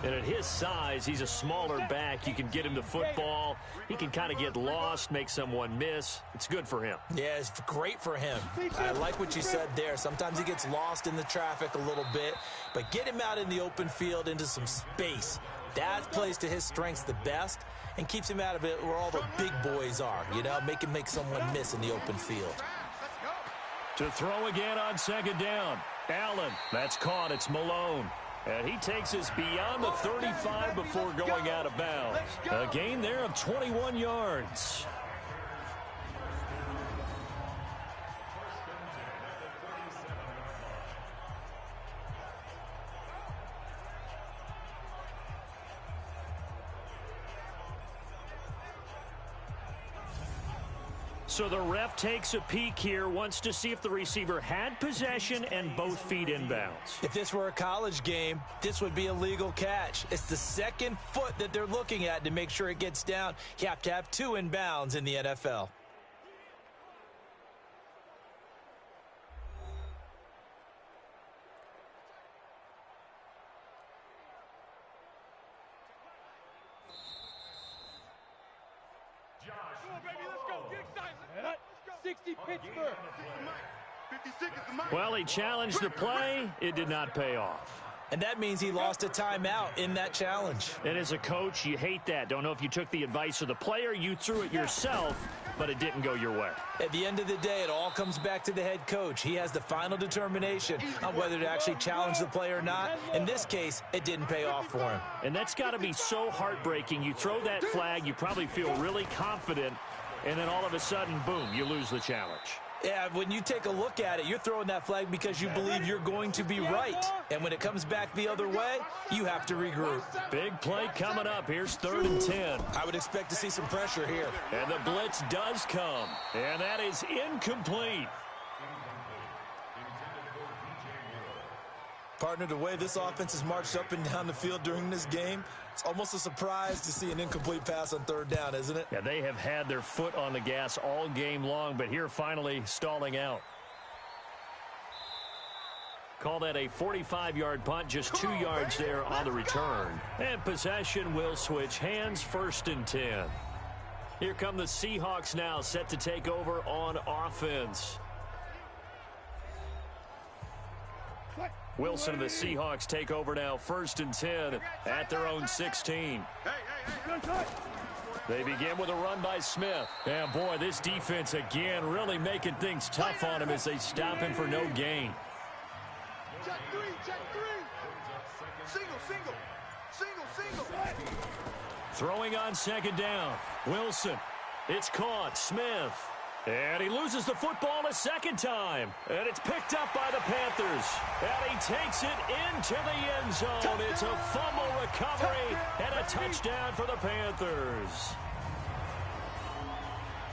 And at his size, he's a smaller back. You can get him the football. He can kind of get lost, make someone miss. It's good for him. Yeah, it's great for him. I like what you said there. Sometimes he gets lost in the traffic a little bit, but get him out in the open field into some space. That plays to his strengths the best and keeps him out of it where all the big boys are, you know, make someone miss in the open field. To throw again on second down. Allen, that's caught. It's Malone. And he takes us beyond the 35 before going out of bounds. A gain there of 21 yards. So the ref takes a peek here, wants to see if the receiver had possession and both feet inbounds. If this were a college game, this would be a legal catch. It's the second foot that they're looking at to make sure it gets down. You have to have two inbounds in the NFL. Well, he challenged the play. It did not pay off. And that means he lost a timeout in that challenge. And as a coach, you hate that. Don't know if you took the advice of the player, you threw it yourself, but it didn't go your way. At the end of the day, it all comes back to the head coach. He has the final determination on whether to actually challenge the play or not. In this case, it didn't pay off for him. And that's got to be so heartbreaking. You throw that flag, you probably feel really confident, and then all of a sudden, boom, you lose the challenge. Yeah, when you take a look at it, you're throwing that flag because you believe you're going to be right. And when it comes back the other way, you have to regroup. Big play coming up. Here's 3rd and 10. I would expect to see some pressure here. And the blitz does come. And that is incomplete. Partner, the way this offense has marched up and down the field during this game, it's almost a surprise to see an incomplete pass on 3rd down, isn't it? Yeah, they have had their foot on the gas all game long, but here finally stalling out. Call that a 45-yard punt, just 2 yards there on the return. And possession will switch hands, 1st and 10. Here come the Seahawks now, set to take over on offense. Wilson and the Seahawks take over now, 1st and 10 at their own 16. They begin with a run by Smith. And boy, this defense again really making things tough on him as they stop him for no gain. Check three. Single. Throwing on 2nd down. Wilson. It's caught. Smith. And he loses the football a 2nd time. And it's picked up by the Panthers. And he takes it into the end zone. It's a fumble recovery and a touchdown for the Panthers.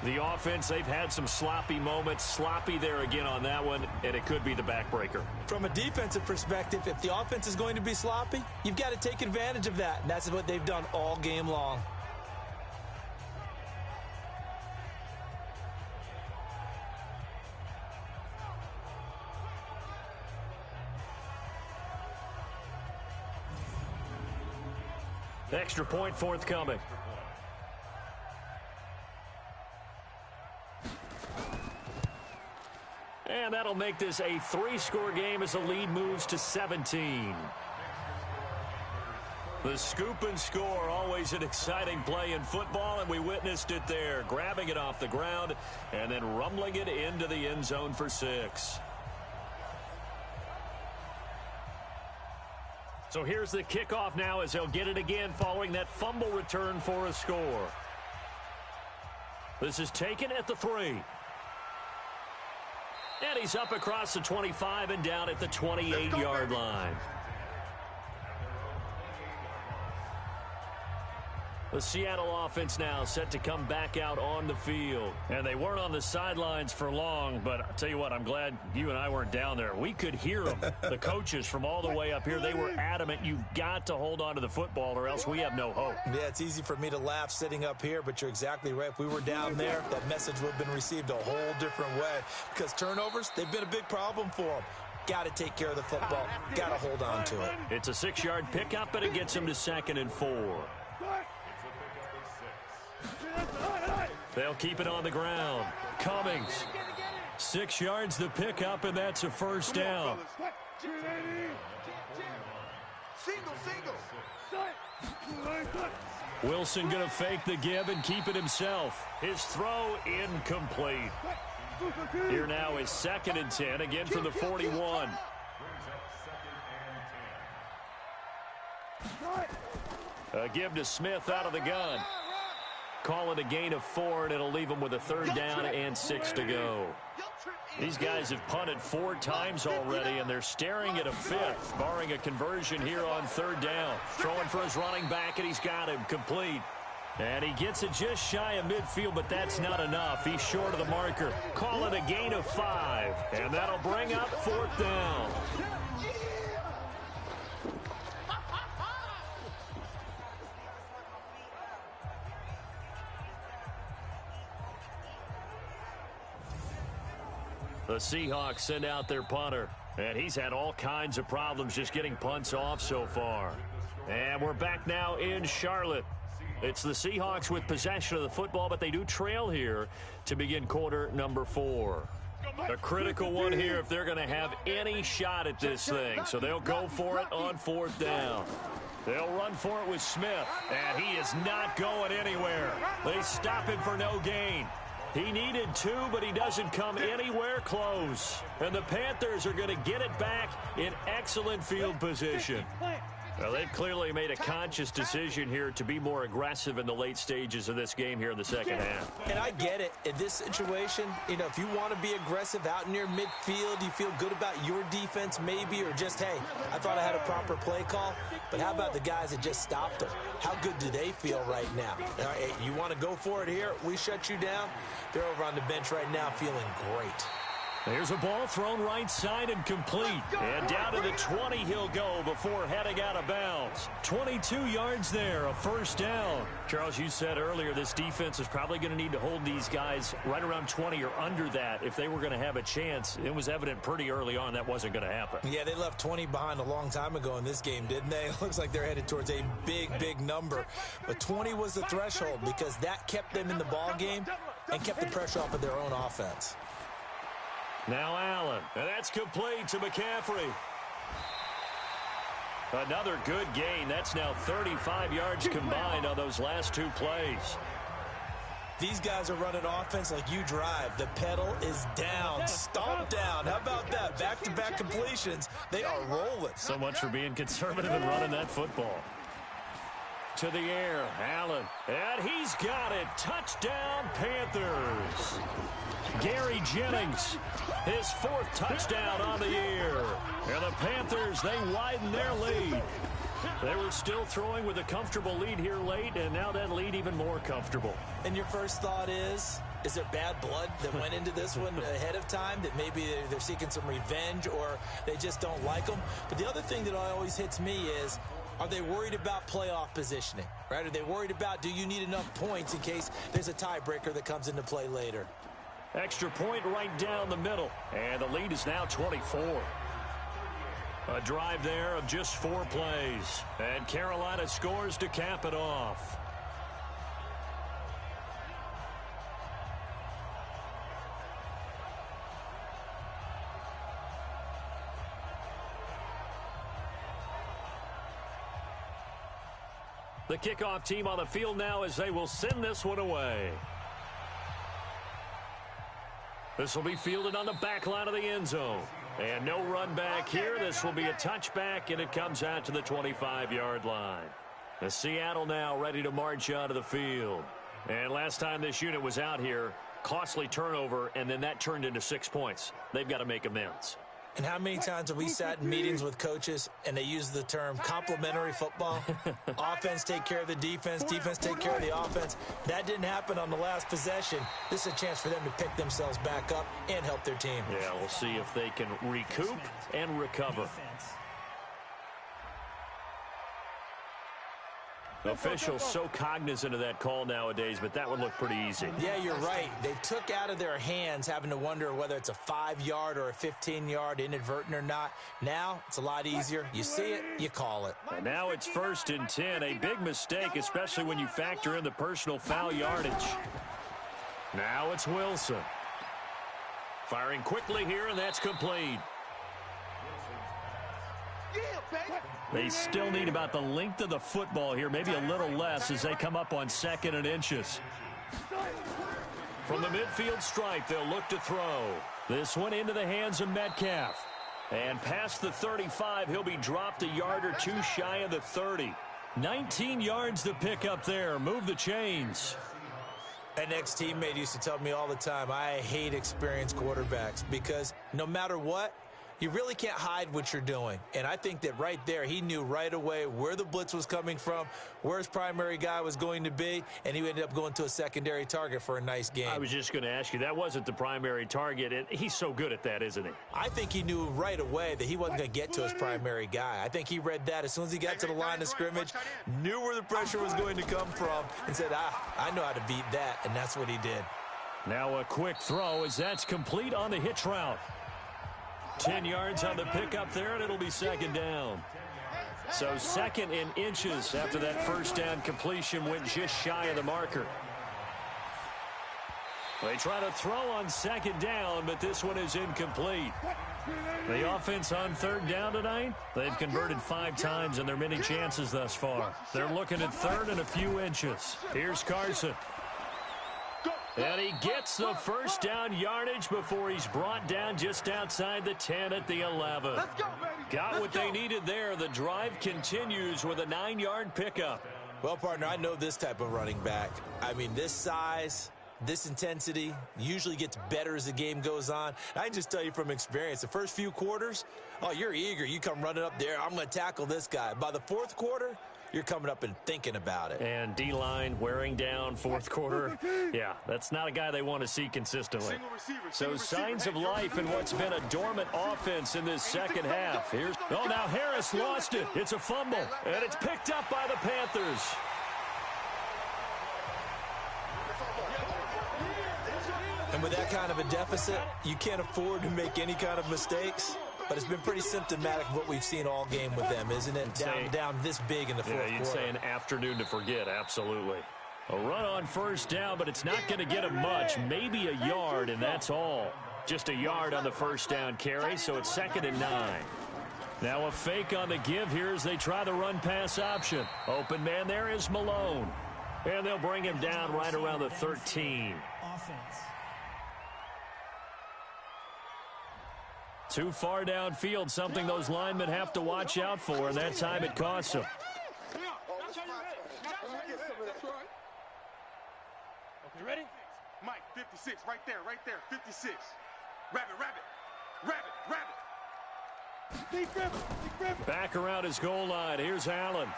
The offense, they've had some sloppy moments. Sloppy there again on that one, and it could be the backbreaker. From a defensive perspective, if the offense is going to be sloppy, you've got to take advantage of that. And that's what they've done all game long. Extra point forthcoming. And that'll make this a 3-score game as the lead moves to 17. The scoop and score, always an exciting play in football, and we witnessed it there, grabbing it off the ground and then rumbling it into the end zone for 6. So here's the kickoff now as they'll get it again following that fumble return for a score. This is taken at the 3. And he's up across the 25 and down at the 28-yard line. The Seattle offense now set to come back out on the field. And they weren't on the sidelines for long, but I'll tell you what, I'm glad you and I weren't down there. We could hear them, the coaches from all the way up here. They were adamant, you've got to hold on to the football or else we have no hope. Yeah, it's easy for me to laugh sitting up here, but you're exactly right. If we were down there, that message would have been received a whole different way. Because turnovers, they've been a big problem for them. Got to take care of the football. Got to hold on to it. It's a 6-yard pickup, and it gets him to 2nd and 4. They'll keep it on the ground. Cummings. 6 yards the pickup, and that's a first down. Wilson going to fake the give and keep it himself. His throw incomplete. Here now is 2nd and 10, again from the 41. A give to Smith out of the gun. Call it a gain of 4, and it'll leave him with a 3rd down and 6 to go. These guys have punted 4 times already, and they're staring at a 5th, barring a conversion here on 3rd down. Throwing for his running back, and he's got him complete. And he gets it just shy of midfield, but that's not enough. He's short of the marker. Call it a gain of 5, and that'll bring up 4th down. The Seahawks send out their punter, and he's had all kinds of problems just getting punts off so far. And we're back now in Charlotte. It's the Seahawks with possession of the football, but they do trail here to begin quarter number 4. A critical one here if they're going to have any shot at this thing. So they'll go for it on 4th down. They'll run for it with Smith, and he is not going anywhere. They stop him for no gain. He needed 2, but he doesn't come anywhere close. And the Panthers are going to get it back in excellent field position. Well, they've clearly made a conscious decision here to be more aggressive in the late stages of this game here in the second half. And I get it. In this situation, if you want to be aggressive out near midfield, you feel good about your defense maybe, or just, hey, I thought I had a proper play call. But how about the guys that just stopped them? How good do they feel right now? All right, you want to go for it here? We shut you down. They're over on the bench right now feeling great. There's a ball thrown right side and complete. And down to the 20 he'll go before heading out of bounds. 22 yards there, a first down. Charles, you said earlier this defense is probably going to need to hold these guys right around 20 or under that if they were going to have a chance. It was evident pretty early on that wasn't going to happen. Yeah, they left 20 behind a long time ago in this game, didn't they? It looks like they're headed towards a big, big number. But 20 was the threshold because that kept them in the ball game and kept the pressure off of their own offense. Now Allen, and that's complete to McCaffrey. Another good gain. That's now 35 yards combined on those last 2 plays. These guys are running offense like you drive. The pedal is down, stomp down. How about that? Back-to-back completions. They are rolling. So much for being conservative and running that football. To the air, Allen, and he's got it. Touchdown, Panthers. Gary Jennings, his 4th touchdown on the year. And the Panthers, they widen their lead. They were still throwing with a comfortable lead here late, and now that lead even more comfortable. And your first thought is there bad blood that went into this one ahead of time, that maybe they're seeking some revenge or they just don't like them? But the other thing that always hits me is, are they worried about playoff positioning, right? Are they worried about, do you need enough points in case there's a tiebreaker that comes into play later? Extra point right down the middle, and the lead is now 24. A drive there of just 4 plays, and Carolina scores to cap it off. The kickoff team on the field now as they will send this one away. This will be fielded on the back line of the end zone. And no run back here. This will be a touchback, and it comes out to the 25-yard line. The Seattle now ready to march out of the field. And last time this unit was out here, costly turnover, and then that turned into 6 points. They've got to make amends. And how many times have we sat in meetings with coaches and they use the term complementary football? Offense take care of the defense, defense take care of the offense. That didn't happen on the last possession. This is a chance for them to pick themselves back up and help their team. Yeah, we'll see if they can recoup and recover. Officials so cognizant of that call nowadays, but that would look pretty easy. Yeah, you're right. They took out of their hands having to wonder whether it's a 5-yard or a 15-yard, inadvertent or not. Now, it's a lot easier. You see it, you call it. And now it's 1st and 10. A big mistake, especially when you factor in the personal foul yardage. Now it's Wilson. Firing quickly here, and that's complete. They still need about the length of the football here, maybe a little less as they come up on 2nd and inches. From the midfield stripe, they'll look to throw. This one into the hands of Metcalf. And past the 35, he'll be dropped a yard or two shy of the 30. 19 yards to pick up there. Move the chains. An ex-teammate used to tell me all the time, I hate experienced quarterbacks because no matter what, you really can't hide what you're doing. And I think that right there, he knew right away where the blitz was coming from, where his primary guy was going to be, and he ended up going to a secondary target for a nice game. I was just going to ask you, that wasn't the primary target, and he's so good at that, isn't he? I think he knew right away that he wasn't going to get to his primary guy. I think he read that as soon as he got to the line of scrimmage, knew where the pressure was going to come from, and said, I know how to beat that, and that's what he did. Now a quick throw as that's complete on the hitch route. 10 yards on the pickup there, and it'll be 2nd down. So 2nd and inches after that 1st down completion went just shy of the marker. They try to throw on 2nd down, but this one is incomplete. The offense on 3rd down tonight, they've converted 5 times in their many chances thus far. They're looking at 3rd and a few inches. Here's Carson. And he gets the 1st down yardage before he's brought down just outside the 10 at the 11. Got what they needed there. The drive continues with a 9-yard pickup. Well, partner, I know this type of running back. I mean, this size, this intensity usually gets better as the game goes on. I can just tell you from experience, the first few quarters, oh, you're eager. You come running up there. I'm going to tackle this guy. By the 4th quarter, you're coming up and thinking about it. And D-line wearing down 4th quarter. Yeah, that's not a guy they want to see consistently. So signs of life in what's been a dormant offense in this 2nd half. Oh, now Harris lost it. It's a fumble, and it's picked up by the Panthers. And with that kind of a deficit, you can't afford to make any kind of mistakes. But it's been pretty symptomatic of what we've seen all game with them, isn't it? Down this big in the 4th quarter. Yeah, you'd say an afternoon to forget, absolutely. A run on 1st down, but it's not going to get him much. Maybe a yard, and that's all. Just a yard on the 1st down carry, so it's 2nd and 9. Now a fake on the give here as they try the run-pass option. Open man there is Malone. And they'll bring him down right around the 13. Offense. Too far downfield, something those linemen have to watch out for, and that time it costs them. Okay, ready? Mike, 56, right there, 56. Rabbit. Back around his goal line. Here's Allen.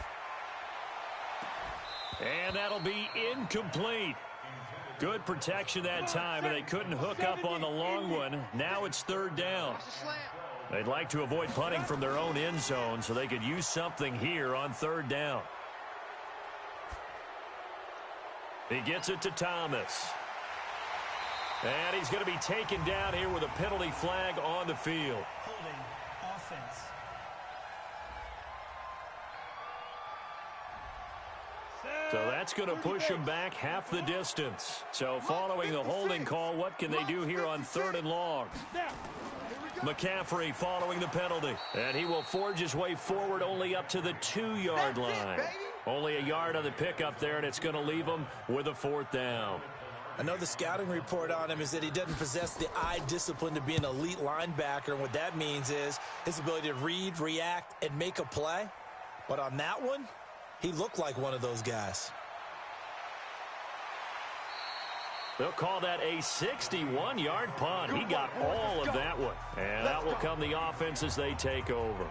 And that'll be incomplete. Good protection that time, and they couldn't hook up on the long one. Now it's 3rd down. They'd like to avoid punting from their own end zone so they could use something here on 3rd down. He gets it to Thomas. And he's going to be taken down here with a penalty flag on the field. Holding offense. So that's going to push him back half the distance. So following the holding call, what can they do here on 3rd and long? McCaffrey following the penalty. And he will forge his way forward only up to the 2-yard line. Only a yard on the pickup there, and it's going to leave him with a 4th down. I know the scouting report on him is that he doesn't possess the eye discipline to be an elite linebacker. And what that means is his ability to read, react, and make a play. But on that one, he looked like one of those guys. They'll call that a 61-yard punt. He got all of that one. And out will come the offense as they take over.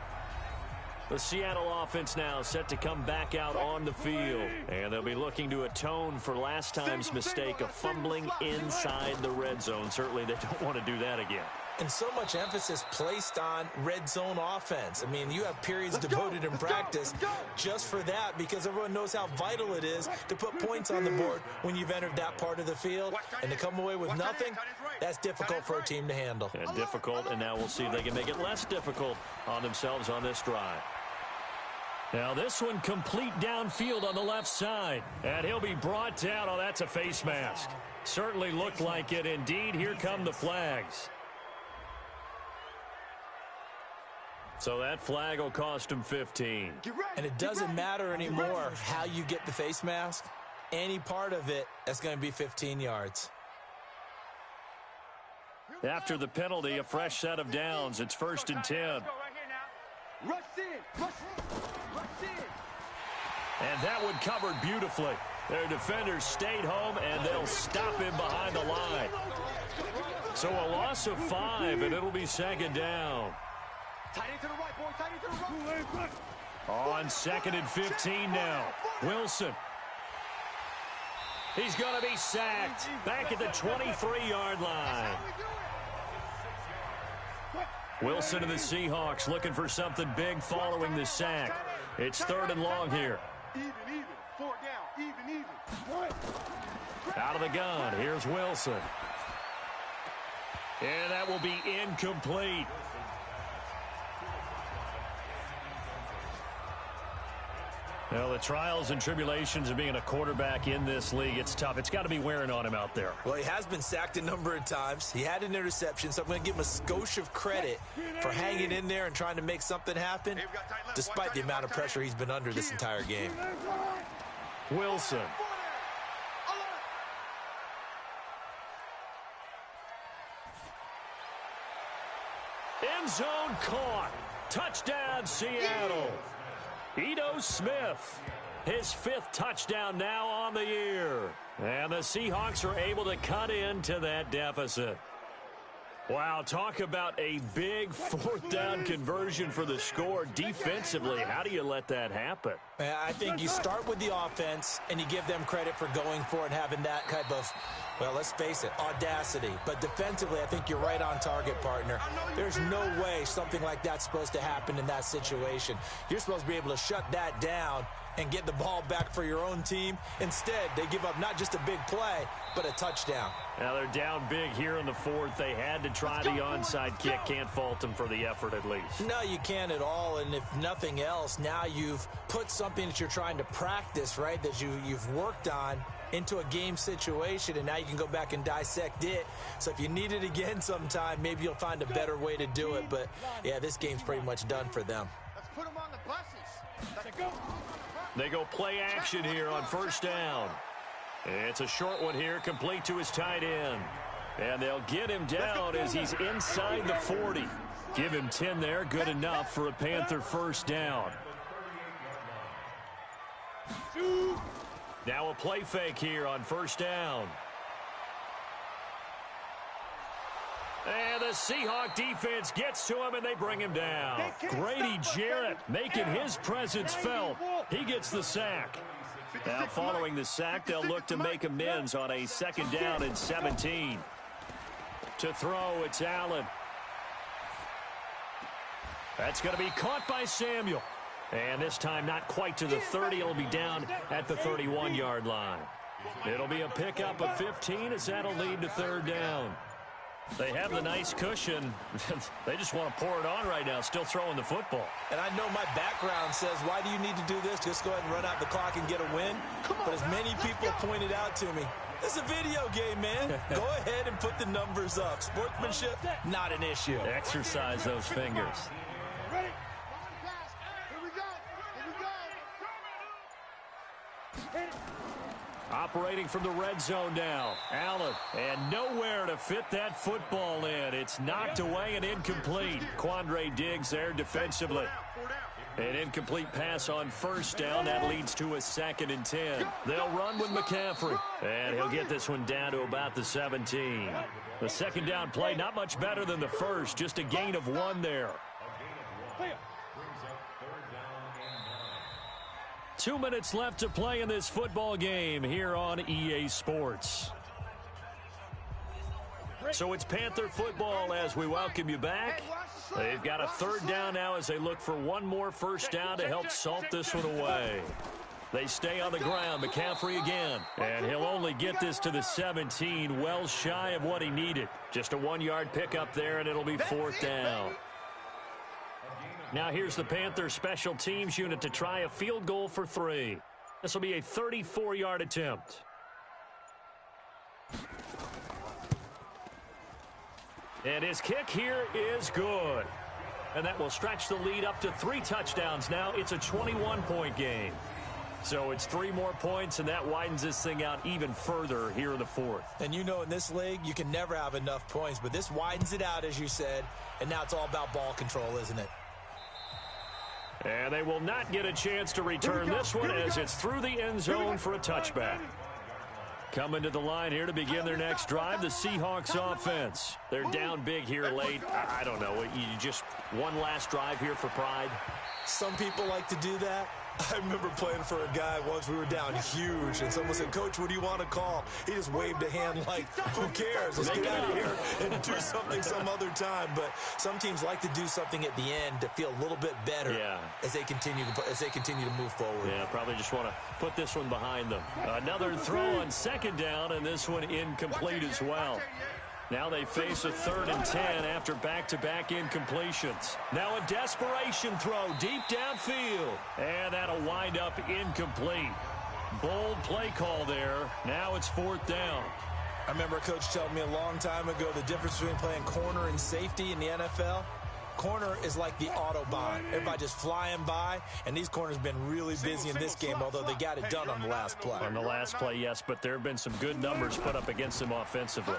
The Seattle offense now set to come back out on the field. And they'll be looking to atone for last time's mistake of fumbling inside the red zone. Certainly they don't want to do that again. And so much emphasis placed on red zone offense. I mean, you have periods devoted in practice just for that because everyone knows how vital it is to put points on the board when you've entered that part of the field. And to come away with nothing, that's difficult for a team to handle. And difficult, and now we'll see if they can make it less difficult on themselves on this drive. Now this one complete downfield on the left side. And he'll be brought down. Oh, that's a face mask. Certainly looked like it. Indeed, here come the flags. So that flag will cost him 15. And it doesn't matter anymore how you get the face mask. Any part of it, that's going to be 15 yards. After the penalty, a fresh set of downs. It's 1st and 10. Rush in. And that one covered beautifully. Their defenders stayed home, and they'll stop him behind the line. So a loss of 5, and it'll be 2nd down. Tight end to the right, boy. Tight end to the right. On 2nd and 15 now. Wilson. He's going to be sacked. Back at the 23-yard line. Wilson and the Seahawks looking for something big following the sack. It's 3rd and long here. Even. 4 down. Even. Out of the gun. Here's Wilson. And that will be incomplete. Well, the trials and tribulations of being a quarterback in this league, it's tough. It's got to be wearing on him out there. Well, he has been sacked a number of times. He had an interception, so I'm going to give him a skosh of credit for hanging in there and trying to make something happen, despite the amount of pressure he's been under this entire game. Wilson. End zone caught. Touchdown, Seattle. Ito Smith, his 5th touchdown now on the year. And the Seahawks are able to cut into that deficit. Wow, talk about a big 4th down conversion for the score. Defensively, how do you let that happen? I think you start with the offense, and you give them credit for going for it and having that type of, well, let's face it, audacity. But defensively, I think you're right on target, partner. There's no way something like that's supposed to happen in that situation. You're supposed to be able to shut that down and get the ball back for your own team. Instead, they give up not just a big play, but a touchdown. Now they're down big here in the 4th. They had to try the onside kick. Can't fault them for the effort at least. No, you can't at all. And if nothing else, now you've put something that you're trying to practice, right, that you've worked on into a game situation, and now you can go back and dissect it. So if you need it again sometime, maybe you'll find a better way to do it. But, yeah, this game's pretty much done for them. Let's put them on the buses. Let's go. They go play action here on 1st down. It's a short one here, complete to his tight end. And they'll get him down as he's inside the 40. Give him 10 there, good enough for a Panther 1st down. Now a play fake here on 1st down. And the Seahawk defense gets to him, and they bring him down. Grady Jarrett making his presence felt. He gets the sack. Now, following the sack, they'll look to make amends on a 2nd down and 17. To throw, it's Allen. That's going to be caught by Samuel. And this time, not quite to the 30. It'll be down at the 31-yard line. It'll be a pickup of 15 as that'll lead to 3rd down. They have the nice cushion. They just want to pour it on right now, still throwing the football. And I know my background says, why do you need to do this? Just go ahead and run out the clock and get a win. But as many people pointed out to me, this is a video game, man. Go ahead and put the numbers up. Sportsmanship, not an issue. Exercise those fingers. Ready? Here we go. Here we go. Operating from the red zone now. Allen, and nowhere to fit that football in. It's knocked away and incomplete. Quandre Diggs there defensively. An incomplete pass on 1st down. That leads to a 2nd and 10. They'll run with McCaffrey. And he'll get this one down to about the 17. The 2nd down play, not much better than the first. Just a gain of 1 there. 2 minutes left to play in this football game here on EA Sports. So it's Panther football as we welcome you back. They've got a third down now as they look for one more first down to help salt this one away. They stay on the ground. McCaffrey again. And he'll only get this to the 17, well shy of what he needed. Just a 1-yard pickup there, and it'll be fourth down. Now here's the Panthers special teams unit to try a field goal for 3. This will be a 34-yard attempt. And his kick here is good. And that will stretch the lead up to 3 touchdowns now. It's a 21-point game. So it's 3 more points, and that widens this thing out even further here in the fourth. And you know in this league, you can never have enough points, but this widens it out, as you said, and now it's all about ball control, isn't it? And they will not get a chance to return this one as it's through the end zone for a touchback. Coming to the line here to begin their next drive, the Seahawks offense. They're down big here late. I don't know. You just one last drive here for pride? Some people like to do that. I remember playing for a guy once. We were down huge, and someone said, "Coach, what do you want to call?" He just waved a hand like, "Who cares? Let's get out of here and do something some other time." But some teams like to do something at the end to feel a little bit better as they continue to move forward. Yeah, probably just want to put this one behind them. Another throw on second down, and this one incomplete as well. Now they face a 3rd and 10 after back-to-back incompletions. Now a desperation throw deep downfield. And that'll wind up incomplete. Bold play call there. Now it's 4th down. I remember a coach telling me a long time ago the difference between playing corner and safety in the NFL. Corner is like the Autobahn. Everybody just flying by, and these corners have been really busy in this game, although they got it done on the last play. On the last play, yes, but there have been some good numbers put up against them offensively.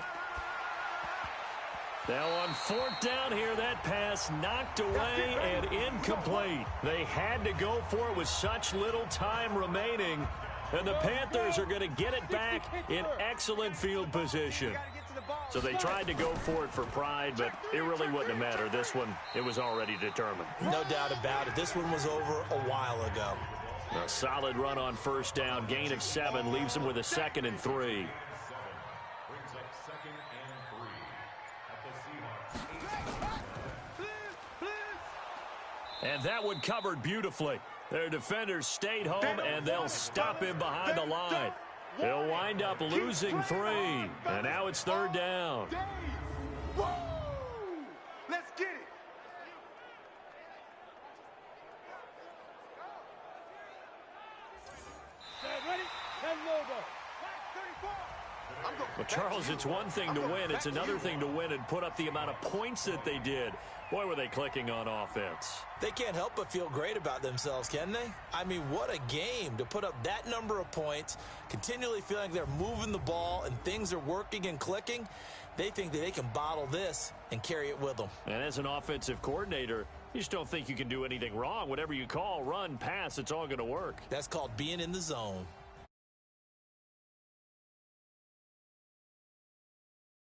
Now on 4th down here, that pass knocked away and incomplete. They had to go for it with such little time remaining. And the Panthers are going to get it back in excellent field position. So they tried to go for it for pride, but it really wouldn't have mattered. This one, it was already determined. No doubt about it. This one was over a while ago. A solid run on first down. Gain of 7 leaves them with a 2nd and 3. And that one covered beautifully. Their defenders stayed home, and they'll stop him behind the line. They'll wind up losing 3. And now it's 3rd down. Let's get it. Ready? And logo. Well, Charles, it's one thing to win. It's another thing to win and put up the amount of points that they did. Boy, were they clicking on offense. They can't help but feel great about themselves, can they? I mean, what a game to put up that number of points, continually feeling like they're moving the ball and things are working and clicking. They think that they can bottle this and carry it with them. And as an offensive coordinator, you just don't think you can do anything wrong. Whatever you call, run, pass, it's all going to work. That's called being in the zone.